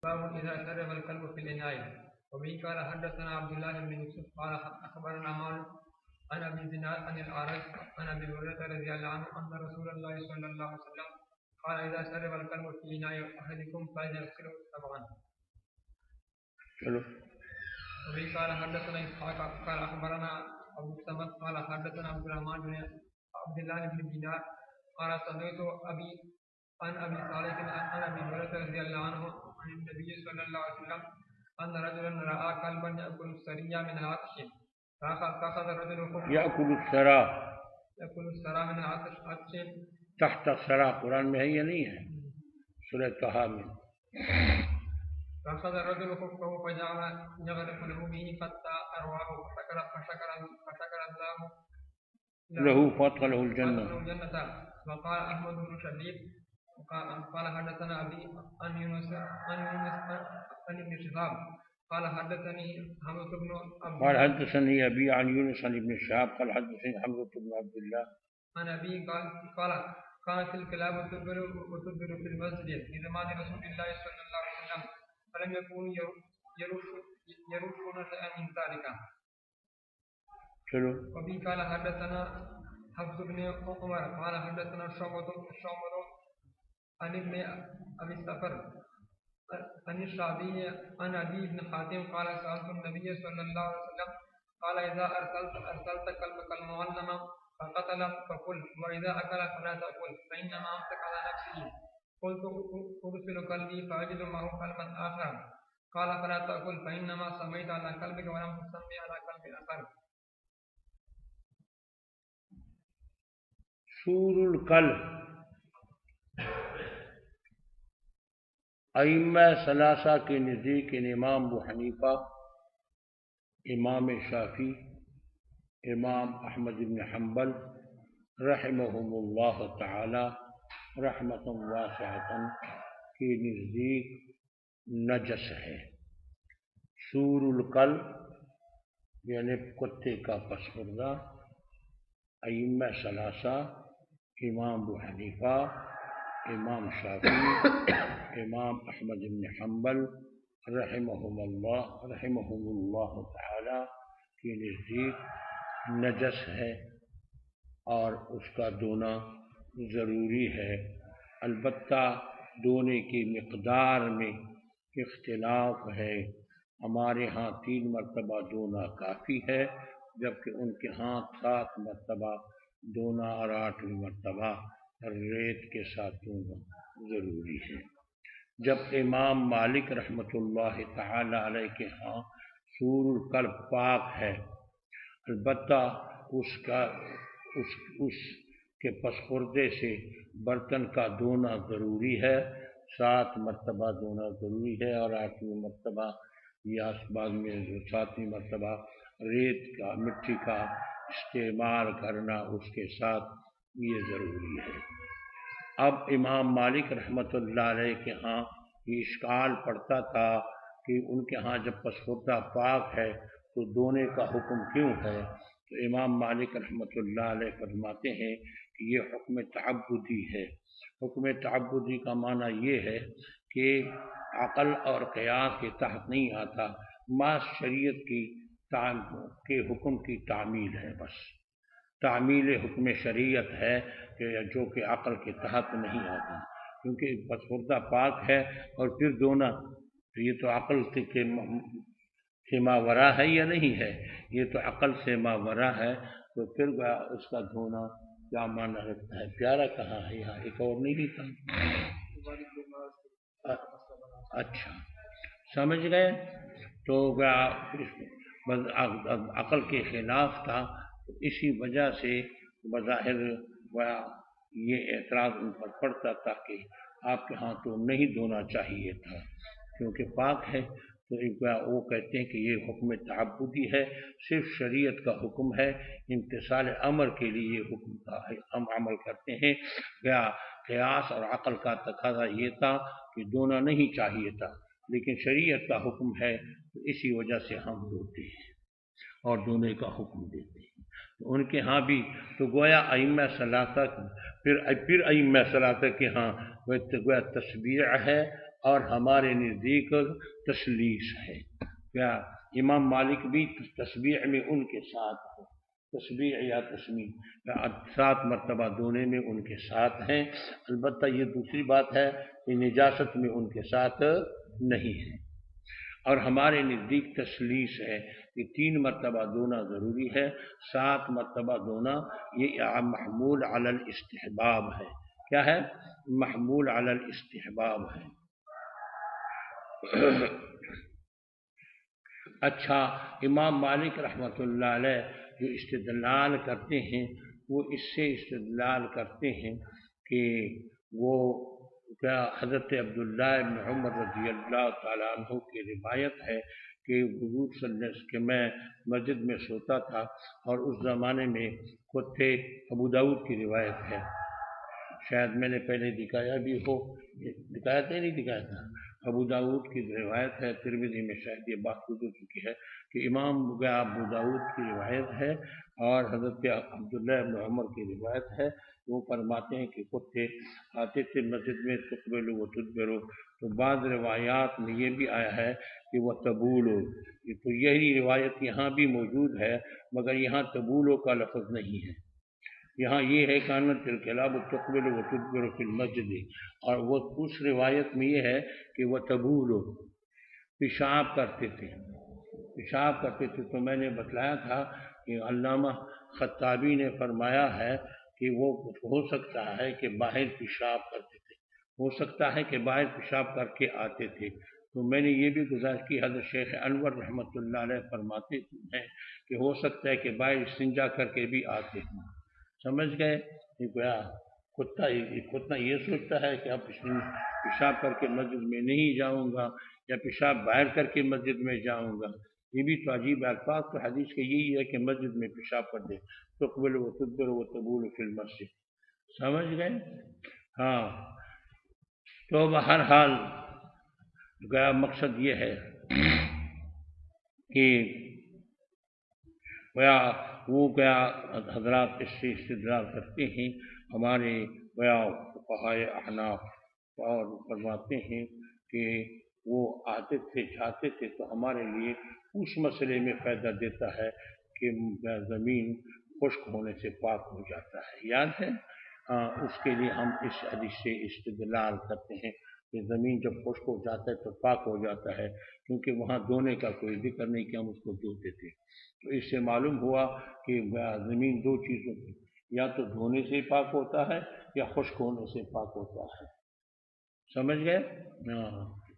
باب إذا شرب الكلب في الإناء. وبه قال حدثنا عبد الله بن يوسف قال أخبرنا مالك عن أبي الزناد عن الأعرج عن أبي هريرة رضي الله عنه أن رسول الله صلى الله عليه وسلم قال إذا شرب الكلب في إناء أحدكم فليغسله سبعا. وبه قال حدثنا إسحاق قال أخبرنا أبو الصمد قال حدثنا عبد الرحمن بن عبد الله بن دينار قال سمعت أبي عن أبي صالح عن أبي هريرة رضي الله عنه عن النبي صلى الله عليه وسلم أن رجلا رأى كلبا يأكل السرية من العطش فأخذ الرجل يأكل السرى من العطش تحت السرى قرآن میں ہے یا نہیں ہے؟ سورہ طہ میں. فأخذ الرجل خفه فجعل يغرق له به حتى أرواه فشكر الله له فأدخله الجنة. وقال أحمد بن شبيب قال حدثنا أبي عن يونس عن ابن شهاب قال حدثني حمزة بن قال حدثني أبي عن يونس عن ابن شهاب قال حدثني حمزة بن عبد الله عن أبي قال كانت الكلاب تدبر في المسجد في زمان رسول الله صلى الله عليه وسلم فلم يكونوا يرشون شيئا من ذلك. وبه قال حدثنا حفص بن عمر قال حدثنا شعبة عن ابن أبي السفر عن الشعبي عن أبي بن حاتم قال سألت النبي صلى الله عليه وسلم قال إذا أرسلت كلبك المعلم فقتل فقل وإذا أكل فلا تأكل فإنما أمسك على نفسه. قلت أرسل كلبي فأجد معه كلبا آخر قال فلا تأكل فإنما سميت على كلبك ولم تسمي على كلب آخر. سور القلب ائمہ ثلاثہ کے نزدیک امام ابو حنیفہ، امام شافعی، امام احمد بن حنبل رحمہم اللہ تعالی رحمۃ واسعۃ کے نزدیک نجس ہے. سور القلب یعنی کتے کا پسماندہ ائمہ ثلاثہ امام ابو حنیفہ، امام شافعی، امام احمد بن حنبل رحمہم اللہ تعالی کے نزدیک نجس ہے اور اس کا دھونا ضروری ہے. البتہ دھونے کی مقدار میں اختلاف ہے. ہمارے ہاں 3 مرتبہ دھونا کافی ہے جبکہ ان کے ہاں 7 مرتبہ دھونا اور 8ویں مرتبہ ریت کے ساتھ دھونا ضروری ہے. جب امام مالک رحمۃ اللہ تعالی علیہ کے ہاں سور القلب پاک ہے، البتہ اس کے پسخوردے سے برتن کا دھونا ضروری ہے. 7 مرتبہ دھونا ضروری ہے اور 8ویں مرتبہ یا بعد میں 7ویں مرتبہ ریت کا مٹی کا استعمال کرنا اس کے ساتھ یہ ضروری ہے. اب امام مالک رحمۃ اللہ علیہ کے ہاں یہ اشکال پڑتا تھا کہ ان کے ہاں جب پسخوردہ پاک ہے تو دھونے کا حکم کیوں ہے؟ تو امام مالک رحمۃ اللہ علیہ فرماتے ہیں کہ یہ حکم تعبدی ہے. حکم تعبدی کا معنی یہ ہے کہ عقل اور قیاس کے تحت نہیں آتا، ما شریعت کے حکم کی تعمیل ہے. بس تعمیل حکم شریعت ہے کہ جو کہ عقل کے تحت نہیں آتا، کیونکہ پسخوردہ پاک ہے اور پھر دھونا تو یہ تو عقل سے ماورا ہے یا نہیں ہے؟ یہ تو عقل سے ماورا ہے. تو پھر اس کا دھونا کیا معنی رکھتا ہے؟ پیارا کہاں ہے؟ یہاں ایک اور نہیں لکھا. اچھا سمجھ گئے. تو عقل کے خلاف تھا، اسی وجہ سے بظاہر یہ اعتراض ان پر پڑتا تھا کہ آپ کے ہاں تو نہیں دھونا چاہیے تھا کیونکہ پاک ہے. تو وہ کہتے ہیں کہ یہ حکم تعبدی ہے، صرف شریعت کا حکم ہے، امتثال امر کے لیے یہ حکم کا ہم عمل کرتے ہیں. قیاس اور عقل کا تقاضا یہ تھا کہ دھونا نہیں چاہیے تھا، لیکن شریعت کا حکم ہے تو اسی وجہ سے ہم دھوتے ہیں اور دھونے کا حکم دیتے ہیں. ان کے ہاں بھی تو گویا ائمہ ثلاثہ پھر ائمہ ثلاثہ کے ہاں گویا تشبیع ہے اور ہمارے نزدیک تسلیس ہے۔ کیا امام مالک بھی تسبیح میں ان کے ساتھ ہیں، تسبیح یا تسمیح 7 مرتبہ دھونے میں ان کے ساتھ ہیں۔ البتہ یہ دوسری بات ہے کہ نجاست میں ان کے ساتھ نہیں ہے۔ اور ہمارے نزدیک تسلیس ہے کہ 3 مرتبہ دھونا ضروری ہے، 7 مرتبہ دھونا یہ محمول علی الاستحباب ہے۔ کیا ہے؟ محمول علی الاستحباب ہے۔ اچھا، امام مالک رحمۃ اللہ علیہ جو استدلال کرتے ہیں وہ اس سے استدلال کرتے ہیں کہ وہ کیا حضرت عبداللہ بن عمر رضی اللہ تعالیٰ عنہ کی روایت ہے کہ حضور صلی اللہ علیہ وسلم کہ میں مسجد میں سوتا تھا اور اس زمانے میں کتے، ابو داؤد کی روایت ہے، شاید میں نے پہلے دکھایا بھی ہو، دکھایا تھا نہیں دکھایا تھا، ابو داؤد کی روایت ہے، ترمذی میں شاید یہ بات گزر چکی ہے کہ امام ابو داؤد کی روایت ہے اور حضرت عبداللہ بن عمر کی روایت ہے، وہ فرماتے ہیں کہ کتے آتے تھے مسجد میں تقبلوا و تدبروا، تو بعض روایات میں یہ بھی آیا ہے کہ وہ تبولو، تو یہی روایت یہاں بھی موجود ہے مگر یہاں تبولو کا لفظ نہیں ہے، یہاں یہ ہے کانت الکلاب تقبل و تدبر فی المسجد، اور وہ اس روایت میں یہ ہے کہ وہ تبولو، پیشاب کرتے تھے، پیشاب کرتے تھے۔ تو میں نے بتلایا تھا کہ علامہ خطابی نے فرمایا ہے کہ وہ ہو سکتا ہے کہ باہر پیشاب کرتے تھے، ہو سکتا ہے کہ باہر پیشاب کر کے آتے تھے۔ تو میں نے یہ بھی گزارش کی، حضرت شیخ انور رحمۃ اللہ علیہ فرماتے ہیں کہ ہو سکتا ہے کہ باہر استنجا کر کے بھی آتے ہیں۔ سمجھ گئے؟ کتا یہ سوچتا ہے کہ اب پیشاب کر کے مسجد میں نہیں جاؤں گا یا پیشاب باہر کر کے مسجد میں جاؤں گا، یہ بھی تو عجیب الفاظ تو حدیث کے یہی ہے کہ مسجد میں پیشاب کر دے، تقبل و تدبر و تبول فی المسجد۔ سمجھ گئے؟ ہاں، تو بہرحال گیا مقصد یہ ہے کہ وہ گیا حضرات اس سے استدلال کرتے ہیں، ہمارے گیا فقہائے احناف، اور فرماتے ہیں کہ وہ آتے تھے جاتے تھے تو ہمارے لیے اس مسئلے میں فائدہ دیتا ہے کہ زمین خشک ہونے سے پاک ہو جاتا ہے، یاد ہے؟ اس کے لیے ہم اس حدیث سے استدلال کرتے ہیں کہ زمین جب خشک ہو جاتا ہے تو پاک ہو جاتا ہے، کیونکہ وہاں دھونے کا کوئی ذکر نہیں کہ ہم اس کو دھوتے تھے۔ تو اس سے معلوم ہوا کہ زمین 2 چیزوں کی، یا تو دھونے سے پاک ہوتا ہے یا خشک ہونے سے پاک ہوتا ہے۔ سمجھ گئے؟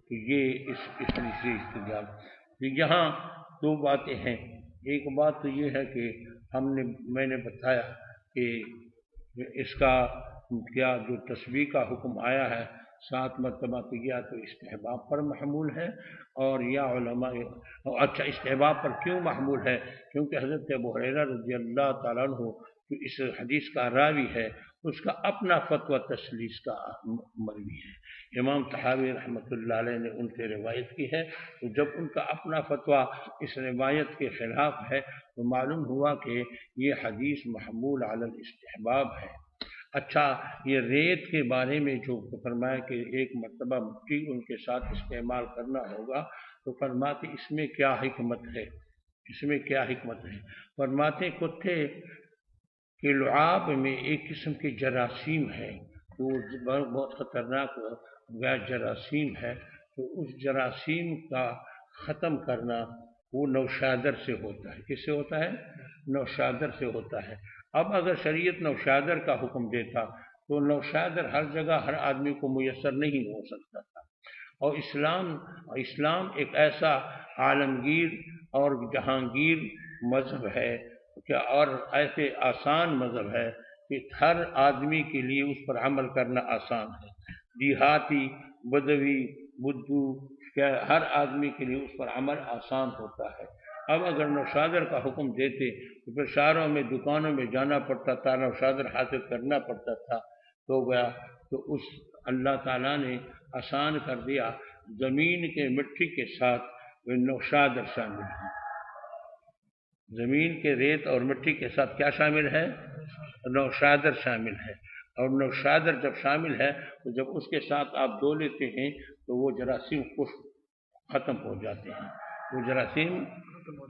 تو یہ اس حدیث سے استدلال۔ یہاں 2 باتیں ہیں، ایک بات تو یہ ہے کہ میں نے بتایا کہ اس کا کیا جو تسبیح کا حکم آیا ہے 7 مرتبہ تو یا تو استحباب پر محمول ہے، اور یا علماء اچھا استحباب پر کیوں محمول ہے؟ کیونکہ حضرت ابو ہریرہ رضی اللہ تعالیٰ عنہ جو اس حدیث کا راوی ہے اس کا اپنا فتویٰ تسلیس کا مروی ہے، امام طحاوی رحمۃ اللہ علیہ نے ان سے روایت کی ہے، تو جب ان کا اپنا فتویٰ اس روایت کے خلاف ہے تو معلوم ہوا کہ یہ حدیث محمول علی الاستحباب ہے۔ اچھا، یہ ریت کے بارے میں جو فرمایا کہ 1 مرتبہ مٹی ان کے ساتھ استعمال کرنا ہوگا، تو فرماتے اس میں کیا حکمت ہے؟ اس میں کیا حکمت ہے؟ فرماتے کتے کہ لعاب میں ایک قسم کی جراثیم ہے، تو بہت خطرناک جراثیم ہے، تو اس جراثیم کا ختم کرنا وہ نوشادر سے ہوتا ہے۔ کس سے ہوتا ہے؟ نوشادر سے ہوتا ہے۔ اب اگر شریعت نوشادر کا حکم دیتا تو نوشادر ہر جگہ ہر آدمی کو میسر نہیں ہو سکتا تھا، اور اسلام ایک ایسا عالمگیر اور جہانگیر مذہب ہے اور ایسے آسان مذہب ہے کہ ہر آدمی کے لیے اس پر عمل کرنا آسان ہے، دیہاتی، بدوی، بدو، ہر آدمی کے لیے اس پر عمل آسان ہوتا ہے۔ اب اگر نوشادر کا حکم دیتے تو پھر شہروں میں دکانوں میں جانا پڑتا تھا، نوشادر حاصل کرنا پڑتا تھا، تو اس اللہ تعالیٰ نے آسان کر دیا، زمین کے مٹی کے ساتھ نوشادر شامل ہے، زمین کے ریت اور مٹی کے ساتھ کیا شامل ہے؟ نوشادر شامل ہے، اور نوشادر جب شامل ہے تو جب اس کے ساتھ آپ دھو لیتے ہیں تو وہ جراثیم ختم ہو جاتے ہیں، وہ جراثیم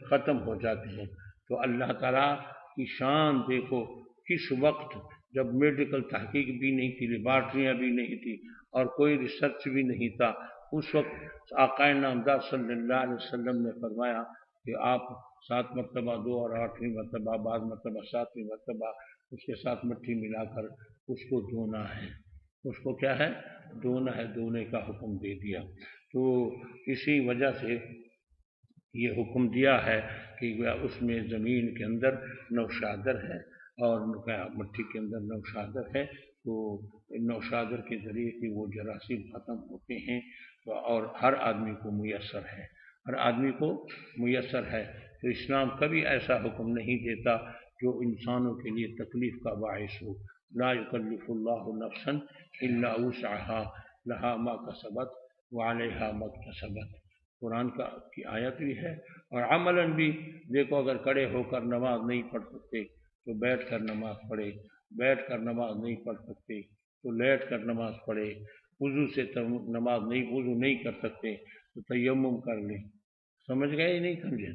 ختم ہو جاتے ہیں۔ تو اللہ تعالیٰ کی شان دیکھو، کس وقت جب میڈیکل تحقیق بھی نہیں تھی، لیبارٹریاں بھی نہیں تھی اور کوئی ریسرچ بھی نہیں تھا، اس وقت آقا نامدار صلی اللہ علیہ وسلم نے فرمایا کہ آپ 7 مرتبہ 2 اور 8ویں مرتبہ بعض مرتبہ 7ویں مرتبہ اس کے ساتھ مٹی ملا کر اس کو دھونا ہے، اس کو کیا ہے دھونا ہے، دھونے کا حکم دے دیا۔ تو اسی وجہ سے یہ حکم دیا ہے کہ اس میں زمین کے اندر نوشادر ہے اور مٹی کے اندر نوشادر ہے، تو نوشادر کے ذریعے سے وہ جراثیم ختم ہوتے ہیں، اور ہر آدمی کو میسر ہے، ہر آدمی کو میسر ہے۔ تو اسلام کبھی ایسا حکم نہیں دیتا جو انسانوں کے لیے تکلیف کا باعث ہو۔ لا یکلف اللہ نفسا الا وسعها لها ما کسبت وعلیہا ما اکتسبت، قرآن کی آیت بھی ہے، اور عملاً بھی دیکھو، اگر کھڑے ہو کر نماز نہیں پڑھ سکتے تو بیٹھ کر نماز پڑھے، بیٹھ کر نماز نہیں پڑھ سکتے تو لیٹ کر نماز پڑھے، وضو سے وضو نہیں کر سکتے تو تیمم کر لیں۔ سمجھ گئے یا نہیں سمجھے؟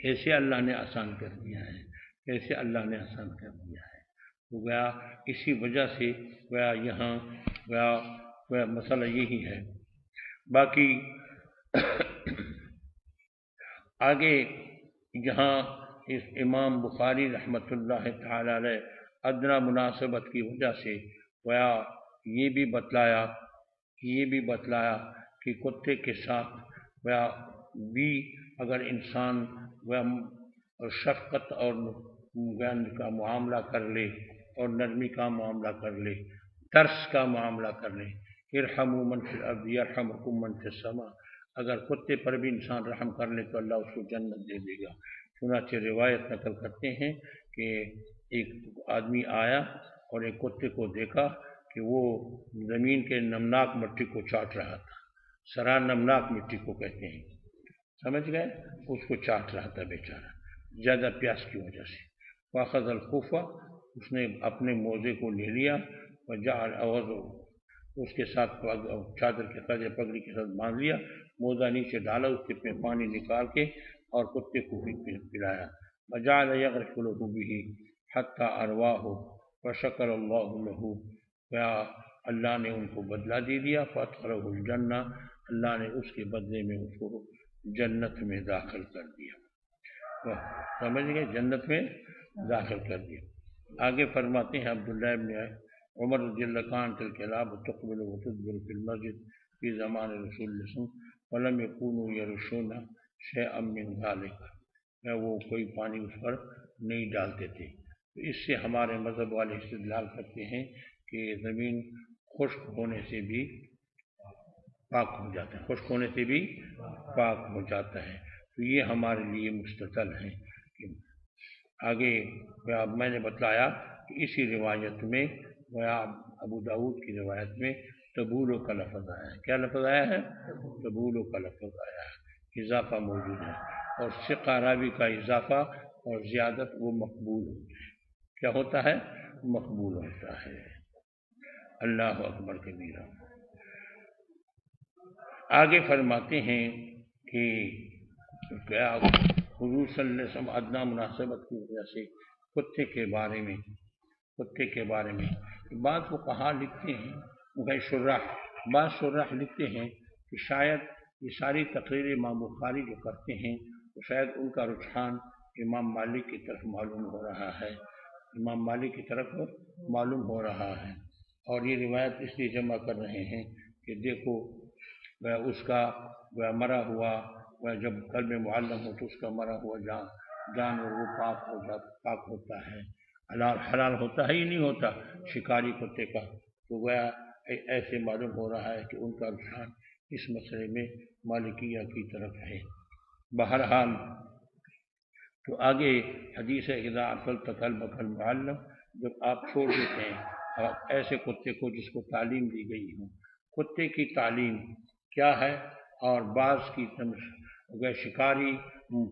کیسے اللہ نے آسان کر دیا ہے، کیسے اللہ نے آسان کر دیا ہے۔ تو گیا اسی وجہ سے گیا یہاں گیا مسئلہ یہی ہے۔ باقی آگے یہاں اس امام بخاری رحمۃ اللہ تعالی علیہ ادنیٰ مناسبت کی وجہ سے گیا یہ بھی بتلایا کہ کتے کے ساتھ گیا بھی اگر انسان شفقت اور کا معاملہ کر لے اور نرمی کا معاملہ کر لے، ترس کا معاملہ کر لے، ارحموا من فی الارض یرحمکم من فی السماء، اگر کتے پر بھی انسان رحم کر لے تو اللہ اس کو جنت دے دے گا۔ چنانچہ روایت نقل کرتے ہیں کہ ایک آدمی آیا اور ایک کتے کو دیکھا کہ وہ زمین کے نمناک مٹی کو چاٹ رہا تھا، سرا نمناک مٹی کو کہتے ہیں، سمجھ گئے، اس کو چاٹ رہا تھا بیچارہ زیادہ پیاس کی وجہ سے۔ واخذ الخوفہ، اس نے اپنے موزے کو لے لیا، وجعل اس کے ساتھ چادر کے ساتھ یا پگڑی کے ساتھ باندھ لیا، موزہ نیچے ڈالا، اس کے پانی نکال کے اور کتے کو پلایا۔ وجعل یغرف له به حتی ارواہ وشکر اللہ له، کیا اللہ نے ان کو بدلہ دے دیا، فادخلہ الجنہ، اللہ نے اس کے بدلے میں اس کو جنت میں داخل کر دیا۔ سمجھ گئے، جنت میں داخل کر دیا۔ آگے فرماتے ہیں عبداللہ ابن عمر رضی اللہ عنہ الکلاب تقبل وتدبر فی المسجد فی زمان رسول اللہ صلی اللہ علیہ وسلم ولم یکونوا یرشون شیئا من ذلک، وہ کوئی پانی اس پر نہیں ڈالتے تھے۔ تو اس سے ہمارے مذہب والے استدلال کرتے ہیں کہ زمین خشک ہونے سے بھی پاک ہو جاتا ہے، خشک ہونے سے بھی پاک ہو جاتا ہے، تو یہ ہمارے لیے مستدل ہیں۔ آگے میں نے بتلایا کہ اسی روایت میں ابو داؤد کی روایت میں تبولو کا لفظ آیا ہے۔ کیا لفظ آیا ہے؟ تبولو کا لفظ آیا ہے، اضافہ موجود ہے، اور ثقہ راوی کا اضافہ اور زیادت وہ مقبول ہوتا ہے۔ کیا ہوتا ہے؟ مقبول ہوتا ہے۔ اللہ اکبر کبیرہ۔ آگے فرماتے ہیں کہ کیا حضور صلی اللہ علیہ وسلم ادنیٰ مناسبت کی وجہ سے کتے کے بارے میں بعض فقہا لکھتے ہیں، بعض شراح لکھتے ہیں کہ شاید یہ ساری تقریر امام بخاری جو کرتے ہیں تو شاید ان کا رجحان امام مالک کی طرف معلوم ہو رہا ہے، امام مالک کی طرف معلوم ہو رہا ہے، اور یہ روایت اس لیے جمع کر رہے ہیں کہ دیکھو اس کا مرا ہوا جب قلب معلم ہو تو اس کا مرا ہوا جانور وہ پاک ہوتا ہے، حلال ہوتا ہے ہی نہیں ہوتا شکاری کتے کا، تو گویا ایسے معلوم ہو رہا ہے کہ ان کا رجحان اس مسئلے میں مالکیہ کی طرف ہے۔ بہرحال تو آگے حدیث ہے اذا ارسلت کلبک المعلم، جب آپ چھوڑ دیتے ہیں ایسے کتے کو جس کو تعلیم دی گئی ہو۔ کتے کی تعلیم کیا ہے اور بعض کی شکاری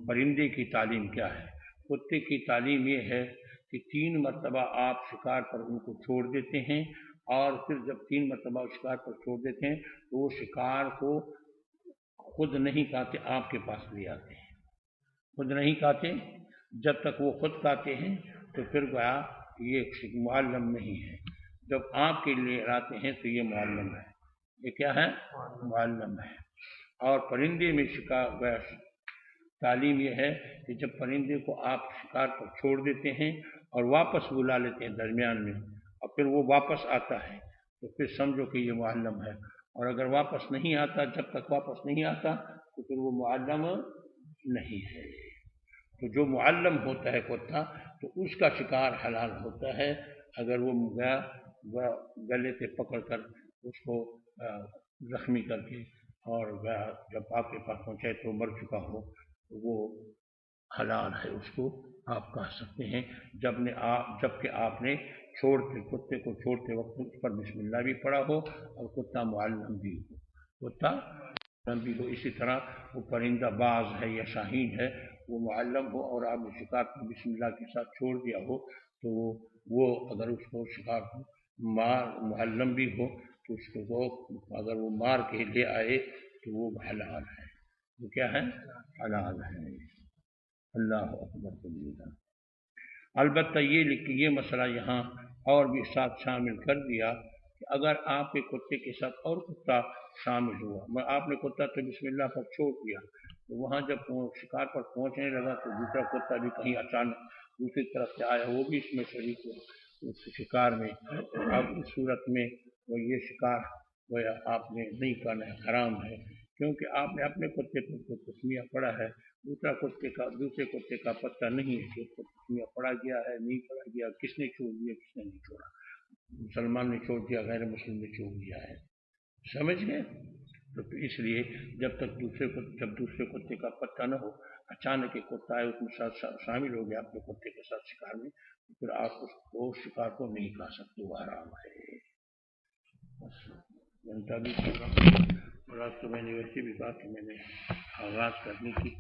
پرندے کی تعلیم کیا ہے؟ کتے کی تعلیم یہ ہے کہ 3 مرتبہ آپ شکار پر ان کو چھوڑ دیتے ہیں اور پھر جب 3 مرتبہ شکار پر چھوڑ دیتے ہیں تو وہ شکار کو خود نہیں کھاتے، آپ کے پاس لے آتے ہیں، خود نہیں کھاتے، جب تک وہ خود کھاتے ہیں تو پھر گویا یہ معلم نہیں ہے، جب آپ کے لیے لاتے ہیں تو یہ معلم ہے، یہ کیا ہے؟ معلم ہے۔ اور پرندے میں شکار گویا تعلیم یہ ہے کہ جب پرندے کو آپ شکار پر چھوڑ دیتے ہیں اور واپس بلا لیتے ہیں درمیان میں اور پھر وہ واپس آتا ہے تو پھر سمجھو کہ یہ معلم ہے، اور اگر واپس نہیں آتا، جب تک واپس نہیں آتا تو پھر وہ معلم نہیں ہے۔ تو جو معلم ہوتا ہے کتا تو اس کا شکار حلال ہوتا ہے، اگر وہ گلے سے پکڑ کر اس کو زخمی کر کے اور جب آپ کے پاس پہنچائے تو مر چکا ہو تو وہ حلال ہے، اس کو آپ کہہ سکتے ہیں، جبکہ آپ نے کتے کو چھوڑتے وقت اس پر بسم اللہ بھی پڑھا ہو اور کتا معلم بھی ہو، اسی طرح وہ پرندہ باز ہے یا شاہین ہے وہ معلم ہو اور آپ نے شکار کو بسم اللہ کے ساتھ چھوڑ دیا ہو تو وہ اگر اس کو شکار کو معلم بھی ہو تو اس کو اگر وہ مار کے لے آئے تو وہ حلال ہے، وہ کیا ہے؟ حلال ہے۔ اللہ اکبر کبیرہ۔ البتہ یہ مسئلہ یہاں اور بھی ساتھ شامل کر دیا کہ اگر آپ کے کتے کے ساتھ اور کتا شامل ہوا، آپ نے کتا تو بسم اللہ پر چھوڑ دیا، تو وہاں جب شکار پر پہنچنے لگا تو دوسرا کتا بھی کہیں اچانک دوسری طرف سے آیا، وہ بھی اس میں شریک ہوا اس شکار میں، اب اس صورت میں وہ یہ شکار آپ نے نہیں کرنا ہے، حرام ہے، کیونکہ آپ نے اپنے کتے پر تسمیہ پڑھا ہے، دوسرے کتے کا پتہ نہیں ہے کہ اس کو تسمیہ پڑھا گیا ہے نہیں پڑھا گیا، کس نے چھوڑ دیا کس نے نہیں چھوڑا، مسلمان نے چھوڑ دیا غیر مسلم نے چھوڑ دیا ہے، سمجھ گئے؟ تو اس لیے جب دوسرے کتے کا پتہ نہ ہو، اچانک ایک کتا ہے اس میں شامل ہو گیا اپنے کتے کے ساتھ شکار میں، تو پھر آپ اس شکار کو نہیں کھا سکتے، وہ حرام ہے۔ گھنٹہ بھی پورا، اور آج تو میں نے ویسے بھی کہا کہ میں نے آغاز کرنے کی